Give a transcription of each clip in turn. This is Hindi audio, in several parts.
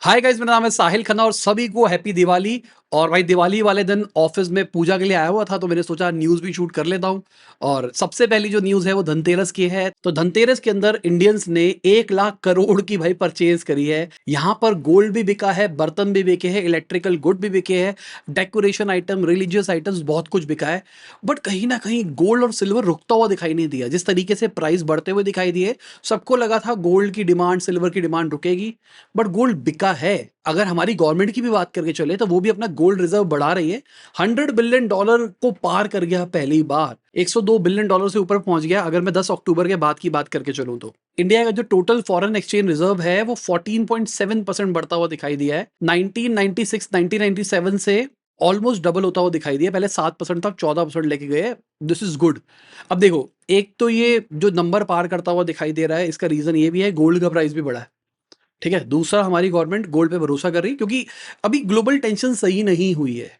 हाय गाइस, मेरा नाम है साहिल खन्ना और सभी को हैप्पी दिवाली। और भाई दिवाली वाले दिन ऑफिस में पूजा के लिए आया हुआ था तो मैंने सोचा न्यूज़ भी शूट कर लेता हूँ। और सबसे पहली जो न्यूज़ है वो धनतेरस की है। तो धनतेरस के अंदर इंडियंस ने 1 लाख करोड़ की भाई परचेज करी है। यहाँ पर गोल्ड भी बिका है, बर्तन भी बिके हैं, इलेक्ट्रिकल गुड भी बिके हैं, डेकोरेशन आइटम, रिलीजियस आइटम्स, बहुत कुछ बिका है। बट कहीं ना कहीं गोल्ड और सिल्वर रुकता हुआ दिखाई नहीं दिया। जिस तरीके से प्राइस बढ़ते हुए दिखाई दिए, सबको लगा था गोल्ड की डिमांड, सिल्वर की डिमांड रुकेगी। बट गोल्ड बिका है। अगर हमारी गवर्नमेंट की भी बात करके चले तो वो भी अपना गोल्ड रिजर्व बढ़ा रही है। $100 बिलियन को पार कर गया पहली बार, $102 बिलियन से ऊपर पहुंच गया। अगर मैं 10 अक्टूबर के बाद की बात करके चलूं तो इंडिया का जो टोटल फॉरेन एक्सचेंज रिजर्व है वो 14.7% बढ़ता हुआ दिखाई दिया है। 1996 1997 से ऑलमोस्ट डबल होता हुआ दिखाई दिया। पहले 7% था, 14% लेके गए। This is good. अब देखो, एक तो ये जो नंबर पार करता हुआ दिखाई दे रहा है, इसका रीजन ये भी है गोल्ड का प्राइस भी बढ़ा है। ठीक है, दूसरा हमारी गवर्नमेंट गोल्ड पे भरोसा कर रही है क्योंकि अभी ग्लोबल टेंशन सही नहीं हुई है।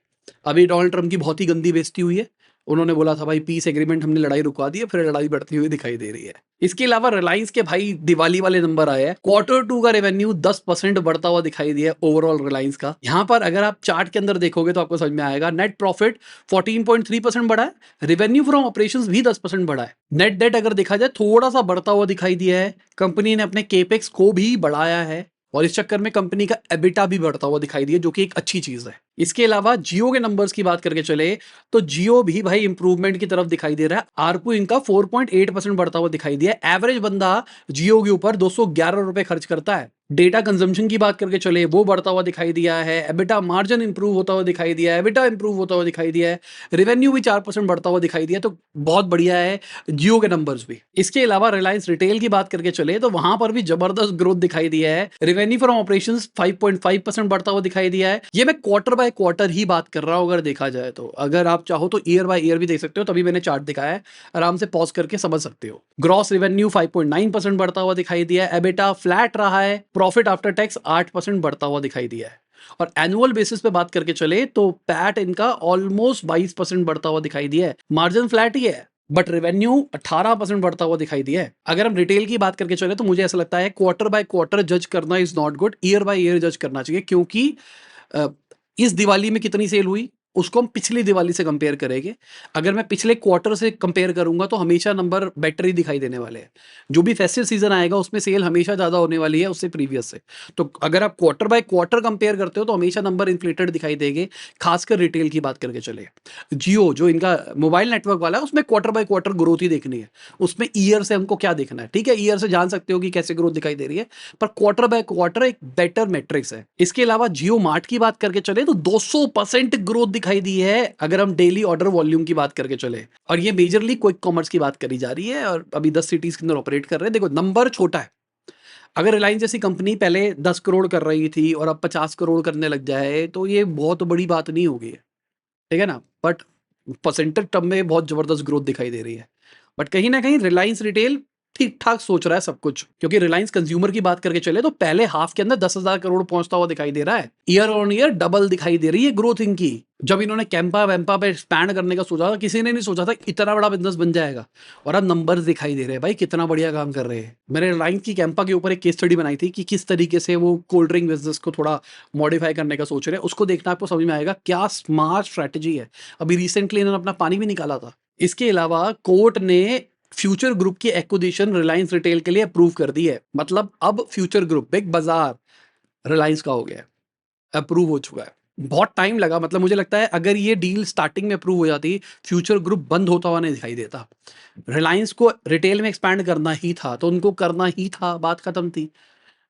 अभी डोनाल्ड ट्रम्प की बहुत ही गंदी बेइज्जती हुई है। उन्होंने बोला था भाई पीस एग्रीमेंट, हमने लड़ाई रुकवा दी है, फिर लड़ाई बढ़ती हुई दिखाई दे रही है। इसके अलावा रिलायंस के भाई दिवाली वाले नंबर आए हैं। Q2 का रेवेन्यू 10% बढ़ता हुआ दिखाई दिया ओवरऑल रिलायंस का। यहाँ पर अगर आप चार्ट के अंदर देखोगे तो आपको समझ में आएगा। नेट प्रॉफिट 14.3% बढ़ा है, रेवेन्यू फ्रॉम ऑपरेशंस भी 10% बढ़ा है। नेट डेट अगर देखा जाए थोड़ा सा बढ़ता हुआ दिखाई दिया है। कंपनी ने अपने केपेक्स को भी बढ़ाया है और इस चक्कर में कंपनी का एबिटा भी बढ़ता हुआ दिखाई दिया, जो कि एक अच्छी चीज है। इसके अलावा जियो के नंबर्स की बात करके चले तो जियो भी भाई इंप्रूवमेंट की तरफ दिखाई दे रहा है। आरपू इनका 4.8% बढ़ता हुआ दिखाई दिया है। एवरेज बंदा जियो के ऊपर ₹211 खर्च करता है। डेटा कंजम्पशन की बात करके चले वो बढ़ता हुआ दिखाई दिया है। एबिटा मार्जिन इंप्रूव होता हुआ दिखाई दिया है, एबिटा इंप्रूव होता हुआ दिखाई दिया है। रेवेन्यू भी 4% बढ़ता हुआ दिखाई दिया, तो बहुत बढ़िया है जियो के नंबर्स भी। इसके अलावा रिलायंस रिटेल की बात करके चले तो वहां पर भी जबरदस्त ग्रोथ दिखाई दिया है। रेवेन्यू फ्रॉम ऑपरेशंस 5.5% बढ़ता हुआ दिखाई दिया है। ये मैं क्वार्टर बाय क्वार्टर ही बात कर रहा हूं। अगर देखा जाए तो अगर आप चाहो तो ईयर बाय ईयर भी देख सकते हो, तभी मैंने चार्ट दिखाया है। आराम से पॉज करके समझ सकते हो। ग्रॉस रेवेन्यू 5.9% बढ़ता हुआ दिखाई दिया है। एबिटा फ्लैट रहा है। प्रॉफिट आफ्टर टैक्स 8% बढ़ता हुआ दिखाई दिया है। और एनुअल बेसिस पे बात करके चले तो पैट इनका ऑलमोस्ट 22% बढ़ता हुआ दिखाई दिया है। मार्जिन फ्लैट ही है बट रेवेन्यू 18% बढ़ता हुआ दिखाई दिया है। अगर हम रिटेल की बात करके चले तो मुझे ऐसा लगता है क्वार्टर बाय क्वार्टर जज करना is not good, year by year जज करना चाहिए। क्योंकि अ, इस दिवाली में कितनी सेल हुई उसको हम पिछली दिवाली से कंपेयर करेंगे। अगर मैं पिछले क्वार्टर से कंपेयर करूंगा तो हमेशा नंबर बेटर ही दिखाई देने वाले हैं। जो भी फेस्टिव सीजन आएगा उसमें सेल हमेशा ज्यादा होने वाली है उससे प्रीवियस से। तो अगर आप क्वार्टर बाय क्वार्टर कंपेयर करते हो तो हमेशा नंबर इन्फ्लेटेड दिखाई देंगे। खासकर रिटेल की बात करके चले, जियो जो इनका मोबाइल नेटवर्क वाला है उसमें क्वार्टर बाय क्वार्टर ग्रोथ ही देखनी है। उसमें ईयर से हमको क्या देखना है, ठीक है, ईयर से जान सकते हो कि कैसे ग्रोथ दिखाई दे रही है, पर क्वार्टर बाय क्वार्टर एक बेटर मैट्रिक्स है। इसके अलावा जियो मार्ट की बात करके चले तो 200% ग्रोथ दिखाई दी है अगर हम डेली ऑर्डर वॉल्यूम की बात करके चले। और ये मेजरली क्विक कॉमर्स की बात करी जा रही है और अभी 10 सिटीज के अंदर ऑपरेट कर रहे हैं। देखो नंबर छोटा है। अगर रिलायंस जैसी कंपनी पहले 10 करोड़ कर रही थी और अब 50 करोड़ करने लग जाए तो ये बहुत बड़ी बात नहीं होगी, ठीक है ना। बट परसेंटेज टर्म में बहुत जबरदस्त ग्रोथ दिखाई दे रही है। बट कहीं ना कहीं रिलायंस रिटेल ठीक ठाक सोच रहा है सब कुछ, क्योंकि रिलायंस कंज्यूमर की बात करके चले तो पहले हाफ के अंदर 10,000 करोड़ पहुंचता हुआ दिखाई दे रहा है। ईयर ऑन ईयर डबल दिखाई दे रही है ग्रोथ इनकी। जब इन्होंने कैंपा वैम्पा पे एक्सपैंड करने का सोचा था, किसी ने नहीं सोचा था इतना बड़ा बिजनेस बन जाएगा। और अब नंबर्स दिखाई दे रहे हैं भाई, कितना बढ़िया काम कर रहे हैं। मैंने रिलायंस की कैंपा के ऊपर एक केस स्टडी बनाई थी कि किस तरीके से वो कोल्ड ड्रिंक बिजनेस को थोड़ा मॉडिफाई करने का सोच रहे हैं। उसको देखना आपको समझ में आएगा क्या स्मार्ट स्ट्रैटेजी है। अभी रिसेंटली इन्होंने अपना पानी भी निकाला था। इसके अलावा कोर्ट ने फ्यूचर ग्रुप की एक्विजिशन रिलायंस रिटेल के लिए अप्रूव कर दी है। मतलब अब फ्यूचर ग्रुप बिग बाजार रिलायंस का हो गया है, अप्रूव हो चुका है। बहुत टाइम लगा, मतलब मुझे लगता है अगर ये डील स्टार्टिंग में अप्रूव हो जाती, फ्यूचर ग्रुप बंद होता हुआ नहीं दिखाई देता। रिलायंस को रिटेल में एक्सपैंड करना ही था तो उनको करना ही था, बात खत्म थी।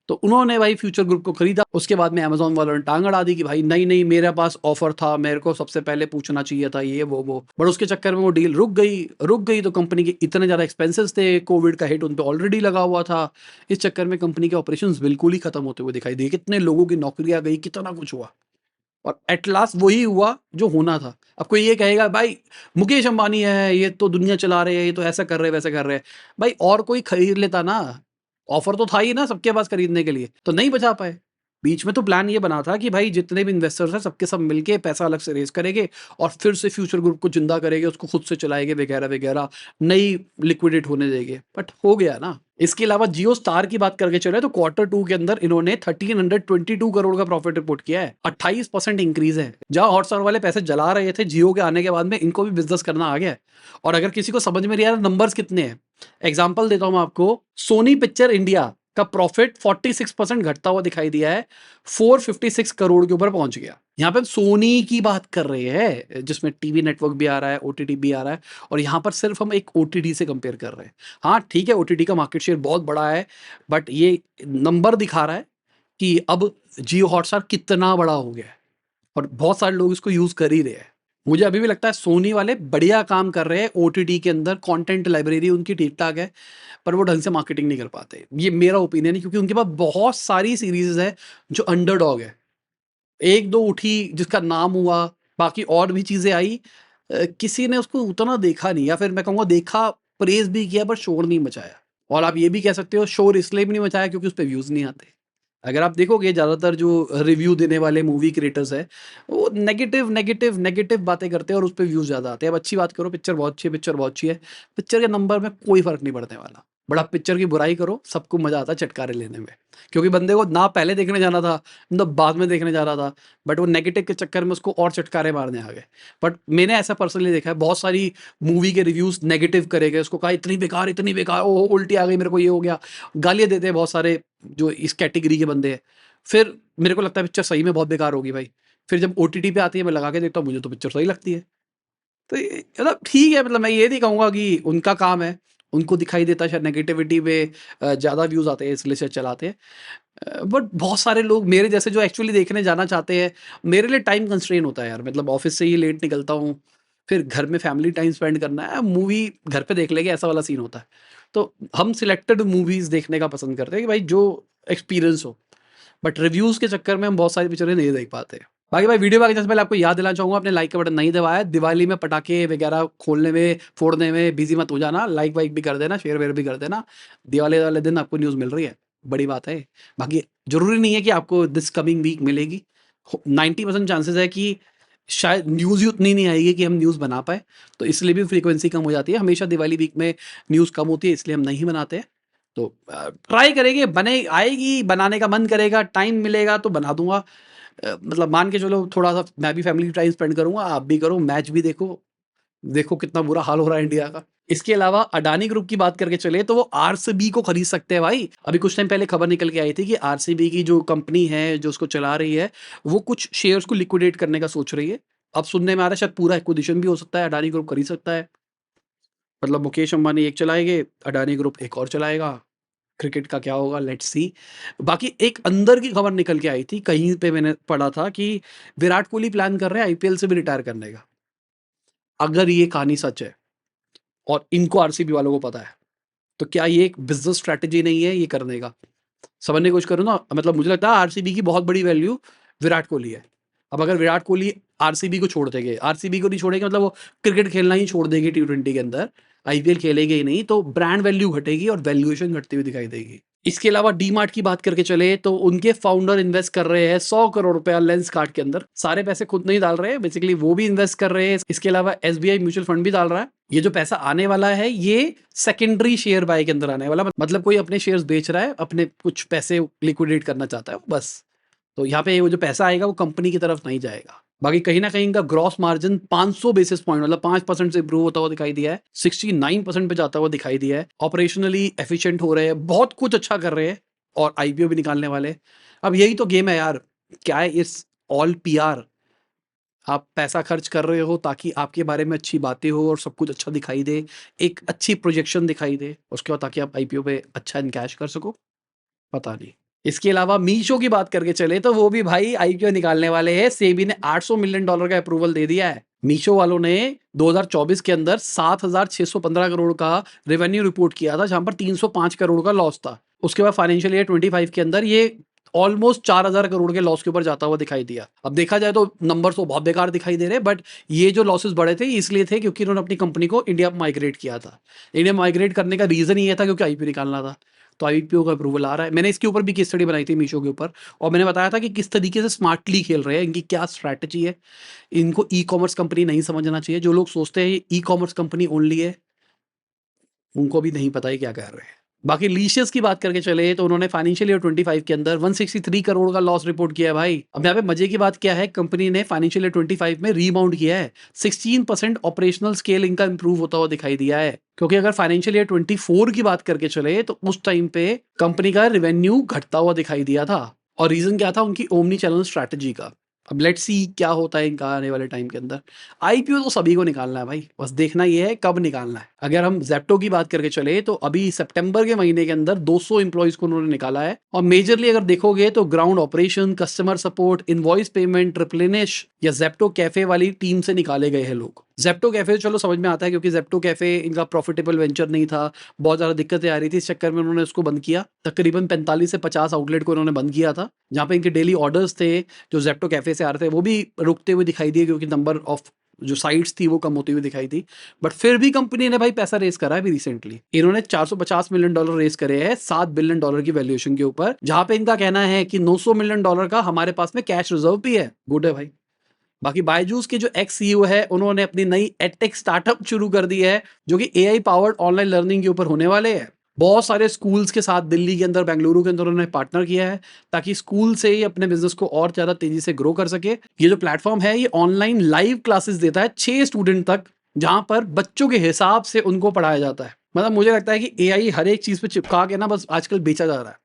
तो उन्होंने भाई फ्यूचर ग्रुप को खरीदा। उसके बाद में अमेजोन वालों ने टांग अड़ा दी कि भाई नहीं नहीं, मेरे पास ऑफर था, मेरे को सबसे पहले पूछना चाहिए था, ये वो। बट उसके चक्कर में वो डील रुक गई। तो कंपनी के इतने ज्यादा एक्सपेंसेस थे, कोविड का हिट उन पे ऑलरेडी लगा हुआ था। इस चक्कर में कंपनी के ऑपरेशंस बिल्कुल ही खत्म होते हुए दिखाई दिए। कितने लोगों की नौकरियां गई, कितना कुछ हुआ। और एट लास्ट वही हुआ जो होना था। अब कोई ये कहेगा भाई मुकेश अंबानी है, ये तो दुनिया चला रहे हैं, ये तो ऐसा कर रहे हैं वैसा कर रहे हैं। भाई और कोई खरीद लेता ना, ऑफर तो था ही ना सबके पास खरीदने के लिए, तो नहीं बचा पाए। बीच में तो प्लान ये बना था कि भाई जितने भी इन्वेस्टर्स हैं सबके सब मिलके पैसा अलग से रेज़ करेंगे और फिर से फ्यूचर ग्रुप को ज़िंदा करेंगे, उसको खुद से चलाएँगे वगैरह-वगैरह, नई लिक्विडेट होने देंगे, बट हो गया ना। इसके अलावा जियो स्टार की बात करके चले तो क्वार्टर 2 के अंदर इन्होंने 1322 करोड़ का प्रॉफिट रिपोर्ट किया है, 28% इंक्रीज़ है। जहाँ हॉटस्टार वाले पैसे जला रहे थे जियो के आने के बाद में, इनको भी बिज़नेस करना आ गया है। और अगर किसी को समझ में नहीं आ रहा नंबर्स कितने हैं, एग्ज़ाम्पल देता हूँ मैं आपको, सोनी पिक्चर इंडिया का प्रॉफिट 46% घटता हुआ दिखाई दिया है, 456 करोड़ के ऊपर पहुंच गया। यहाँ पे हम सोनी की बात कर रहे हैं जिसमें टीवी नेटवर्क भी आ रहा है, ओटीटी भी आ रहा है, और यहाँ पर सिर्फ हम एक ओटीटी से कंपेयर कर रहे हैं। हाँ ठीक है, ओटीटी का मार्केट शेयर बहुत बड़ा है, बट ये नंबर दिखा रहा है कि अब जियो हॉटस्टार कितना बड़ा हो गया है और बहुत सारे लोग इसको यूज कर ही रहे हैं। मुझे अभी भी लगता है सोनी वाले बढ़िया काम कर रहे हैं ओटीटी के अंदर, कंटेंट लाइब्रेरी उनकी ठीक ठाक है, पर वो ढंग से मार्केटिंग नहीं कर पाते। ये मेरा ओपिनियन है, क्योंकि उनके पास बहुत सारी सीरीज है जो अंडरडॉग है, एक दो उठी जिसका नाम हुआ, बाकी और भी चीजें आई, किसी ने उसको उतना देखा नहीं, या फिर मैं कहूँगा देखा, प्रेज भी किया, पर शोर नहीं मचाया। और आप ये भी कह सकते हो शोर इसलिए भी नहीं मचाया क्योंकि उस पर व्यूज नहीं आते। अगर आप देखोगे ज़्यादातर जो रिव्यू देने वाले मूवी क्रिएटर्स हैं, वो नेगेटिव नेगेटिव नेगेटिव बातें करते हैं और उस पे व्यूज़ ज़्यादा आते हैं। अब अच्छी बात करो, पिक्चर बहुत अच्छी है, पिक्चर बहुत अच्छी है, पिक्चर के नंबर में कोई फ़र्क नहीं पड़ने वाला। बट आप पिक्चर की बुराई करो, सबको मज़ा आता है चटकारे लेने में। क्योंकि बंदे को ना पहले देखने जाना था, ना बाद में देखने जा रहा था, बट वो नेगेटिव के चक्कर में उसको और चटकारे मारने आ गए। बट मैंने ऐसा पर्सनली देखा है, बहुत सारी मूवी के रिव्यूज़ नेगेटिव करे गए, उसको कहा इतनी बेकार, ओहो उल्टी आ गई, मेरे को ये हो गया। गालियाँ देते हैं बहुत सारे जो इस कैटेगरी के बंदे हैं। फिर मेरे को लगता है पिक्चर सही में बहुत बेकार होगी भाई। फिर जब ओटीटी पे आती है मैं लगा के देखता हूँ, मुझे तो पिक्चर सही लगती है। तो ये मतलब ठीक है, मतलब मैं ये नहीं कहूँगा कि उनका काम है, उनको दिखाई देता है शायद नेगेटिविटी पे ज़्यादा व्यूज़ आते हैं इसलिए शायद चलाते हैं। बट बहुत सारे लोग मेरे जैसे जो एक्चुअली देखने जाना चाहते हैं, मेरे लिए टाइम कंस्ट्रेन होता है यार, मतलब ऑफ़िस से ही लेट निकलता हूँ, फिर घर में फैमिली टाइम स्पेंड करना है, मूवी घर पे देख लेंगे ऐसा वाला सीन होता है। तो हम सिलेक्टेड मूवीज़ देखने का पसंद करते हैं कि भाई जो एक्सपीरियंस हो। बट रिव्यूज़ के चक्कर में हम बहुत सारी पिक्चरें नहीं देख पाते। बाकी भाई वीडियो में आगे जाने से पहले आपको याद दिलाना चाहूँगा, आपने लाइक का बटन नहीं दबाया, दिवाली में पटाखे वगैरह खोलने में, फोड़ने में बिज़ी मत हो जाना, लाइक वाइक भी कर देना, शेयर-वेयर भी कर देना। दिवाली वाले दिन आपको न्यूज़ मिल रही है, बड़ी बात है। बाकी ज़रूरी नहीं है कि आपको दिस कमिंग वीक मिलेगी। 90% चांसेस है कि शायद न्यूज़ ही उतनी नहीं आएगी कि हम न्यूज़ बना पाएँ, तो इसलिए भी फ्रीक्वेंसी कम हो जाती है। हमेशा दिवाली वीक में न्यूज़ कम होती है, इसलिए हम नहीं बनाते हैं। तो ट्राई करेंगे, बने आएगी, बनाने का मन करेगा, टाइम मिलेगा तो बना दूँगा। मतलब मान के चलो थोड़ा-सा मैं भी फैमिली टाइम स्पेंड करूँगा, आप भी करो, मैच भी देखो, देखो कितना बुरा हाल हो रहा है इंडिया का। इसके अलावा अडानी ग्रुप की बात करके चले तो वो आरसीबी को खरीद सकते हैं भाई। अभी कुछ टाइम पहले खबर निकल के आई थी कि आरसीबी की जो कंपनी है, जो उसको चला रही है, वो कुछ शेयर्स को लिक्विडेट करने का सोच रही है। अब सुनने में आ रहा है शायद पूरा एक्विजिशन भी हो सकता है, अडानी ग्रुप खरीद सकता है। मतलब मुकेश अंबानी एक चलाएँगे, अडानी ग्रुप एक और चलाएगा। क्रिकेट का क्या होगा, लेट्स सी। बाकी एक अंदर की खबर निकल के आई थी, कहीं पे मैंने पढ़ा था कि विराट कोहली प्लान कर रहे हैं आईपीएल से भी रिटायर करने का। अगर ये कहानी सच है और इनको आरसीबी वालों को पता है, तो क्या ये एक बिज़नेस स्ट्रैटेजी नहीं है ये करने का? समझने की कोशिश करो ना, मतलब मुझे लगता है आरसीबी की बहुत बड़ी वैल्यू विराट कोहली है। अब अगर विराट कोहली आरसीबी को छोड़ देंगे, आरसीबी को नहीं छोड़ेंगे मतलब वो क्रिकेट खेलना ही छोड़ देंगे टी20 के अंदर, आईपीएल खेलेंगे ही नहीं, तो ब्रांड वैल्यू घटेगी और वैल्यूएशन घटती हुई दिखाई देगी। इसके अलावा डीमार्ट की बात करके चले तो उनके फाउंडर इन्वेस्ट कर रहे हैं 100 करोड़ रुपया लेंसकार्ट के अंदर। सारे पैसे खुद नहीं डाल रहे हैं, बेसिकली वो भी इन्वेस्ट कर रहे हैं। इसके अलावा एसबीआई म्यूचुअल फंड भी डाल रहा है। ये जो पैसा आने वाला है ये सेकेंडरी शेयर बाय के अंदर आने वाला, मतलब कोई अपने शेयर्स बेच रहा है, अपने कुछ पैसे लिक्विडेट करना चाहता है बस। तो यहाँ पे वो जो पैसा आएगा वो कंपनी की तरफ नहीं जाएगा। बाकी कहीं न कहीं इनका ग्रॉस मार्जिन 500 बेसिस पॉइंट मतलब 5% से इम्प्रूव होता हुआ दिखाई दिया है। 69% पे जाता हुआ दिखाई दिया है। ऑपरेशनली एफिशिएंट हो रहे हैं, बहुत कुछ अच्छा कर रहे हैं और आईपीओ भी निकालने वाले हैं। अब यही तो गेम है यार, क्या है इट्स ऑल पीआर। आप पैसा खर्च कर रहे हो ताकि आपके बारे में अच्छी बातें हो और सब कुछ अच्छा दिखाई दे, एक अच्छी प्रोजेक्शन दिखाई दे, उसके बाद ताकि आप आईपीओ पे अच्छा इनकैश कर सको। पता नहीं। इसके अलावा मीशो की बात करके चले तो वो भी भाई आईपीओ निकालने वाले हैं। सेबी ने $800 मिलियन का अप्रूवल दे दिया है। मीशो वालों ने 2024 के अंदर 7,615 करोड़ का रेवेन्यू रिपोर्ट किया था, जहां पर 305 करोड़ का लॉस था। उसके बाद फाइनेंशियल ईयर 25 के अंदर ये ऑलमोस्ट 4000 करोड़ के लॉस के ऊपर जाता हुआ दिखाई दिया। अब देखा जाए तो नंबर्स तो बहुत बेकार दिखाई दे रहे हैं, बट ये जो लॉसेस बढ़े थे ये इसलिए थे क्योंकि इन्होंने अपनी कंपनी को इंडिया में माइग्रेट किया था। इंडिया में माइग्रेट करने का रीजन ये था क्योंकि आईपीओ निकालना था। तो आईपीओ का अप्रूवल आ रहा है। मैंने इसके ऊपर भी केस स्टडी बनाई थी मीशो के ऊपर, और मैंने बताया था कि किस तरीके से स्मार्टली खेल रहे हैं, इनकी क्या स्ट्रैटेजी है। इनको ई कॉमर्स कंपनी नहीं समझना चाहिए। जो लोग सोचते हैं ई कॉमर्स कंपनी ओनली है, उनको भी नहीं पता है क्या कर रहे हैं। बाकी लीशियस की बात करके चले तो उन्होंने फाइनेंशियल ईयर 25 के अंदर 163 करोड़ का लॉस रिपोर्ट किया है भाई। अब यहाँ पे मजे की बात क्या है, कंपनी ने फाइनेंशियल ईयर 25 में रीबाउंड किया है। 16% ऑपरेशनल स्केल इनका इंप्रूव होता हुआ दिखाई दिया है, क्योंकि अगर फाइनेंशियल ईयर 24 की बात करके चले तो उस टाइम पे कंपनी का रेवेन्यू घटता हुआ दिखाई दिया था। और रीजन क्या था, उनकी ओमनी चैनल स्ट्रैटेजी का। अब लेट्स सी क्या होता है इनका आने वाले टाइम के अंदर। आईपीओ तो सभी को निकालना है भाई, बस देखना ये है कब निकालना है। अगर हम ज़ेप्टो की बात करके चले तो अभी सितंबर के महीने के अंदर 200 एम्प्लॉइज को उन्होंने निकाला है। और मेजरली अगर देखोगे तो ground operation, customer support, invoice payment, replenish या ज़ेप्टो कैफे वाली टीम से निकाले गए हैं लोग। ज़ेप्टो कैफे चलो समझ में आता है क्योंकि ज़ेप्टो कैफे इनका प्रॉफिटेबल वेंचर नहीं था, बहुत ज़्यादा दिक्कतें आ रही थी, इस चक्कर में उन्होंने उसको बंद किया। तकरीबन 45 से 50 आउटलेट को उन्होंने बंद किया था, जहाँ पे इनके डेली ऑर्डर्स थे जो ज़ेप्टो कैफे से आ रहे थे वो भी रुकते हुए दिखाई दिए, क्योंकि नंबर ऑफ जो साइट्स थी वो कम होती हुई दिखाई थी। बट फिर भी कंपनी ने भाई पैसा रेस करा है अभी रिसेंटली। इन्होंने $450 मिलियन रेस करे हैं $7 बिलियन की वैल्यूएशन के ऊपर, जहां पे इनका कहना है कि $900 मिलियन का हमारे पास में कैश रिजर्व भी है। गुड है भाई। बाकी बायजूस के जो एक्स सीईओ है उन्होंने अपनी नई एडटेक स्टार्टअप शुरू कर दी है, जो कि एआई पावर्ड ऑनलाइन लर्निंग के ऊपर होने वाले हैं। बहुत सारे स्कूल्स के साथ दिल्ली के अंदर, बेंगलुरु के अंदर उन्होंने पार्टनर किया है, ताकि स्कूल से ही अपने बिजनेस को और ज्यादा तेजी से ग्रो कर सके। ये जो प्लेटफॉर्म है ये ऑनलाइन लाइव क्लासेस देता है 6 स्टूडेंट तक, जहां पर बच्चों के हिसाब से उनको पढ़ाया जाता है। मतलब मुझे लगता है कि एआई हर एक चीज पे चिपका के ना बस आजकल बेचा जा रहा है,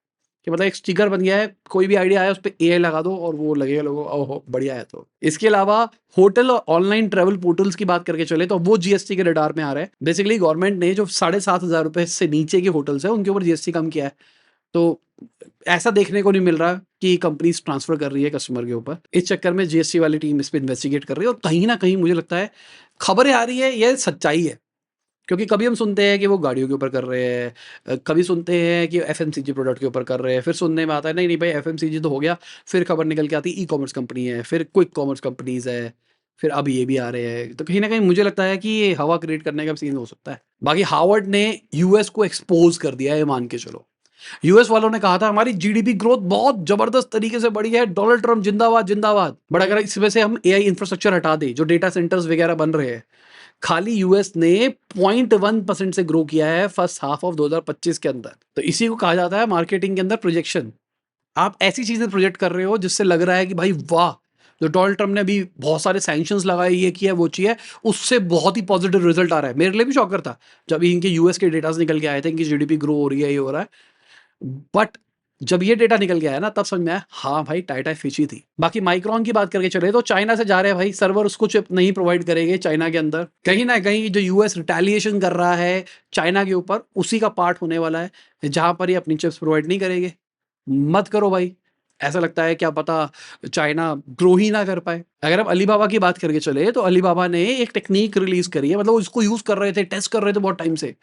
कि मतलब एक स्टिकर बन गया है, कोई भी आइडिया आया उस पे एआई लगा दो और वो लगेगा लोगों को ओहो बढ़िया है। तो इसके अलावा होटल और ऑनलाइन ट्रैवल पोर्टल्स की बात करके चले तो वो जीएसटी के रडार में आ रहे हैं। बेसिकली गवर्नमेंट ने जो 7,500 रुपए से नीचे के होटल्स है उनके ऊपर जीएसटी कम किया है। तो ऐसा देखने को नहीं मिल रहा कि कंपनीज ट्रांसफर कर रही है कस्टमर के ऊपर। इस चक्कर में जीएसटी वाली टीम इस पर इन्वेस्टिगेट कर रही है, और कहीं ना कहीं मुझे लगता है खबरें आ रही है ये सच्चाई है। क्योंकि कभी हम सुनते हैं कि वो गाड़ियों के ऊपर कर रहे हैं, कभी सुनते हैं कि एफएमसीजी प्रोडक्ट के ऊपर कर रहे हैं, फिर सुनने में आता है नहीं नहीं भाई एफएमसीजी तो हो गया, फिर खबर निकल के आती है ई कॉमर्स कंपनी है, फिर क्विक कॉमर्स कंपनीज है, फिर अब ये भी आ रहे हैं। तो कहीं ना कहीं मुझे लगता है कि ये हवा क्रिएट करने का सीन हो सकता है। बाकी हार्वर्ड ने यूएस को एक्सपोज कर दिया है, मान के चलो। यूएस वालों ने कहा था हमारी जीडीपी ग्रोथ बहुत जबरदस्त तरीके से बढ़ी है, डोनाल्ड ट्रम्प जिंदाबाद जिंदाबाद। बट अगर इसमें से हम एआई इंफ्रास्ट्रक्चर हटा दें, जो डेटा सेंटर्स वगैरह बन रहे हैं, खाली यूएस ने 0.1% से ग्रो किया है फर्स्ट हाफ ऑफ 2025 के अंदर। तो इसी को कहा जाता है मार्केटिंग के अंदर प्रोजेक्शन। आप ऐसी चीजें प्रोजेक्ट कर रहे हो जिससे लग रहा है कि भाई वाह, जो डोनाल्ड ट्रम्प ने अभी बहुत सारे सैंक्शंस लगाए, ये किया वो किया, उससे बहुत ही पॉजिटिव रिजल्ट आ रहा है। मेरे लिए भी शॉकर था जब इनके यूएस के डेटास निकल के आए थे, इनकी जीडीपी ग्रो हो रही है, ये हो रहा है। बट जब ये डेटा निकल के आया ना तब समझ में आया हाँ भाई टाटा फिशी थी। बाकी माइक्रॉन की बात करके चले तो चाइना से जा रहे हैं भाई सर्वर, उसको चिप नहीं प्रोवाइड करेंगे चाइना के अंदर। कहीं ना कहीं जो यूएस रिटेलिएशन कर रहा है चाइना के ऊपर, उसी का पार्ट होने वाला है, जहां पर ये अपनी चिप्स प्रोवाइड नहीं करेंगे। मत करो भाई, ऐसा लगता है क्या पता चाइना ग्रो ही ना कर पाए। अगर हम अलीबाबा की बात करके चले तो अलीबाबा ने एक टेक्निक रिलीज करी है, मतलब उसको यूज कर रहे थे, टेस्ट कर रहे थे बहुत टाइम से,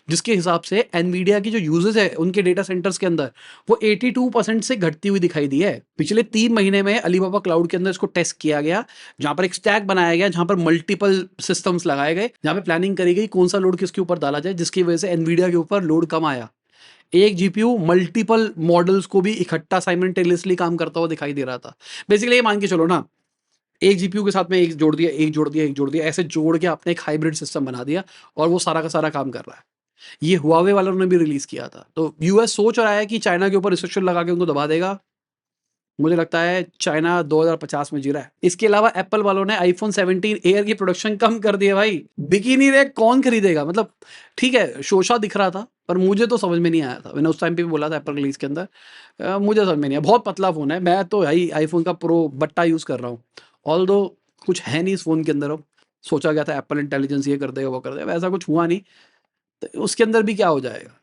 जिसके हिसाब से एनवीडिया की जो यूजेस है उनके डेटा सेंटर्स के अंदर वो 82% से घटती हुई दिखाई दी है। पिछले 3 महीने में अलीबाबा क्लाउड के अंदर इसको टेस्ट किया गया, जहां पर एक स्टैक बनाया गया, जहां पर मल्टीपल सिस्टम्स लगाए गए, जहां पर प्लानिंग करी गई कौन सा लोड किसके ऊपर डाला जाए, जिसकी वजह से एनवीडिया के ऊपर लोड कम आया। एक जीपीयू मल्टीपल मॉडल्स को भी इकट्ठा साइमल्टेनियसली काम करता हुआ दिखाई दे रहा था। बेसिकली ये मान के चलो ना, एक जीपीयू के साथ में एक जोड़ दिया, एक जोड़ दिया, एक जोड़ दिया, ऐसे जोड़ के आपने एक हाइब्रिड सिस्टम बना दिया और वो सारा का सारा काम कर रहा है। ये हुआवे वालों ने भी रिलीज किया था। तो यूएस सोच रहा है कि चाइना के ऊपर रिस्ट्रिक्शन लगा के उनको दबा देगा। मुझे लगता है चाइना 2050 में जी रहा है। इसके अलावा एप्पल वालों ने आईफोन 17 एयर की प्रोडक्शन कम कर दी है भाई। बिक ही नहीं रहे, कौन खरीदेगा। मतलब ठीक है शोशा दिख रहा था, पर मुझे तो समझ में नहीं आया था। मैंने उस टाइम पे भी बोला था एप्पल रिलीज के अंदर, मुझे समझ में नहीं आया। बहुत पतला फोन है, मैं तो भाई आईफोन का प्रो बट्टा यूज कर रहा हूँ। ऑल्दो कुछ है नहीं इस फोन के अंदर। अब सोचा गया था एप्पल इंटेलिजेंस ये कर देगा वो कर देगा, वैसा कुछ हुआ नहीं। तो उसके अंदर भी क्या हो जाएगा।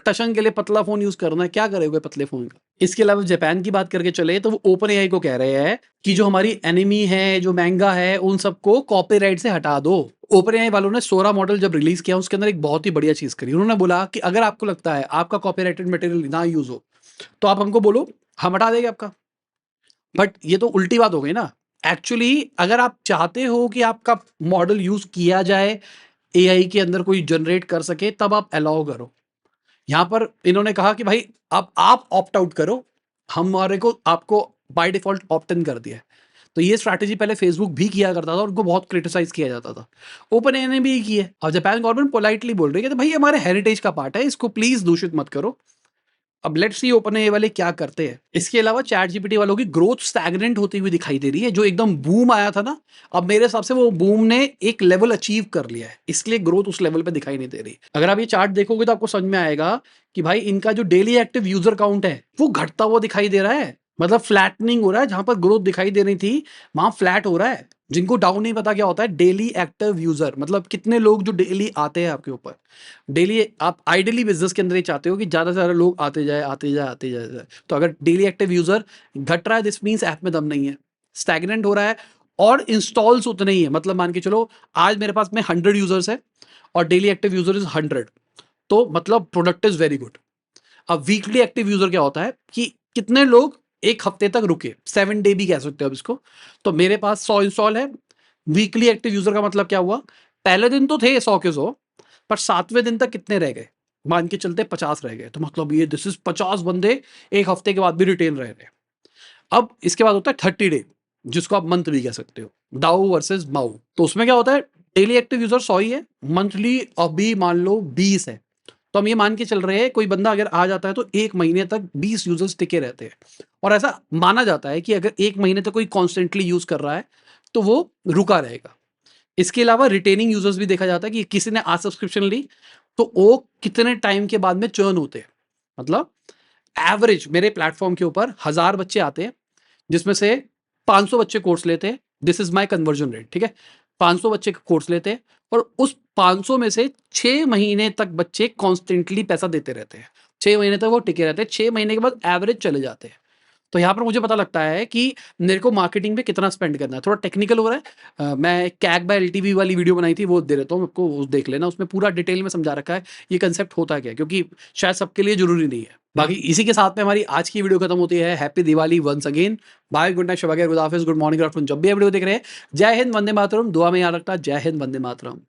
टशन के लिए पतला फोन यूज करना है, क्या करेगा पतले फोन का। इसके अलावा जापान की बात करके चले तो वो ओपन एआई को कह रहे हैं कि जो हमारी एनिमी है, जो महंगा है, उन सबको कॉपीराइट से हटा दो। ओपन एआई वालों ने सोरा मॉडल जब रिलीज किया उसके अंदर एक बहुत ही बढ़िया चीज करी। उन्होंने बोला कि अगर आपको लगता है आपका कॉपीराइटेड मटेरियल ना यूज हो तो आप हमको बोलो, हम हटा देंगे आपका। बट ये तो उल्टी बात हो गई ना। एक्चुअली अगर आप चाहते हो कि आपका मॉडल यूज़ किया जाए, एआई के अंदर कोई जनरेट कर सके, तब आप अलाउ करो। यहाँ पर इन्होंने कहा कि भाई अब आप ऑप्ट आउट करो, हमारे को आपको बाय डिफ़ॉल्ट ऑप्ट इन कर दिया है। तो ये स्ट्रैटेजी पहले फेसबुक भी किया करता था और उनको बहुत क्रिटिसाइज़ किया जाता था। ओपन एआई ने भी की है और जापान गवर्नमेंट पोलाइटली बोल रही है कि भाई हमारे हेरिटेज का पार्ट है, इसको प्लीज़ दूषित मत करो। अब लेट्स सी ओपन एआई वाले क्या करते हैं। इसके अलावा चैट जीपीटी वालों की ग्रोथ स्टैग्नेंट होती हुई दिखाई दे रही है। जो एकदम बूम आया था ना, अब मेरे हिसाब से वो बूम ने एक लेवल अचीव कर लिया है, इसलिए ग्रोथ उस लेवल पे दिखाई नहीं दे रही। अगर आप ये चार्ट देखोगे तो आपको समझ में आएगा कि भाई इनका जो डेली एक्टिव यूजर काउंट है वो घटता हुआ दिखाई दे रहा है। मतलब फ्लैटनिंग हो रहा है, जहां पर ग्रोथ दिखाई दे रही थी वहां फ्लैट हो रहा है। जिनको डाउन नहीं पता क्या होता है डेली एक्टिव यूजर, मतलब कितने लोग जो डेली आते हैं आपके ऊपर। डेली आप आइडियली बिजनेस के अंदर ये चाहते हो कि ज़्यादा से ज़्यादा लोग आते जाए आते जाए आते जाए। तो अगर डेली एक्टिव यूजर घट रहा है, दिस मीन्स ऐप में दम नहीं है, स्टैग्नेंट हो रहा है। और इंस्टॉल्स उतने ही है, मतलब मान के चलो आज मेरे पास में 100 यूजर्स है और डेली एक्टिव यूजर इज 100, तो मतलब प्रोडक्ट इज वेरी गुड। अब वीकली एक्टिव यूजर क्या होता है कि कितने लोग एक हफ्ते तक रुके, 7 डे भी कह सकते हो अब इसको। तो मेरे पास 100 इंस्टॉल है। वीकली एक्टिव यूजर का मतलब क्या हुआ, पहले दिन तो थे 100 के 100, पर 7वें दिन तक कितने रह गए, मान के चलते 50 रह गए। तो मतलब ये दिस इज 50 बंदे एक हफ्ते के बाद भी रिटेन रह रहे हैं। अब इसके बाद होता है 30 डे, जिसको आप मंथ भी कह सकते हो, दाऊ वर्सेस माऊ। तो उसमें क्या होता है, डेली एक्टिव यूजर 100 ही है, मंथली अभी मान लो 20 है। तो हम ये मान के चल रहे हैं कोई बंदा अगर आ जाता है तो 1 महीने तक 20 यूजर्स टिके रहते हैं। और ऐसा माना जाता है कि अगर 1 महीने तक कोई कॉन्स्टेंटली यूज कर रहा है तो वो रुका रहेगा। इसके अलावा रिटेनिंग यूजर्स भी देखा जाता है कि किसी ने आज सब्सक्रिप्शन ली तो वो कितने टाइम के बाद में चर्न होते हैं। मतलब एवरेज मेरे प्लेटफॉर्म के ऊपर 1000 बच्चे आते हैं, जिसमें से 500 बच्चे कोर्स लेते हैं। This is my conversion rate, ठीक है। 500 बच्चे कोर्स लेते हैं और उस 500 में से 6 महीने तक बच्चे कॉन्स्टेंटली पैसा देते रहते हैं। 6 महीने तक वो टिके रहते हैं, 6 महीने के बाद एवरेज चले जाते हैं। तो यहाँ पर मुझे पता लगता है कि मेरे को मार्केटिंग पे कितना स्पेंड करना है। थोड़ा टेक्निकल हो रहा है। मैं कैग बाय एलटीवी वाली वीडियो बनाई थी, वो दे देता हूँ आपको, वो देख लेना। उसमें पूरा डिटेल में समझा रखा है ये कंसेप्ट होता क्या है, क्योंकि शायद सबके लिए जरूरी नहीं है। बाकी इसी के साथ में हमारी आज की वीडियो खत्म होती है। Happy Diwali once again. Bye, good night, शब गुड हाफिज, गुड मॉर्निंग, गुड आफ्टरनून, जब भी वीडियो देख रहे हैं। जय हिंद, वंदे मातरम। दुआ में याद रखना, जय हिंद, वंदे मातरम।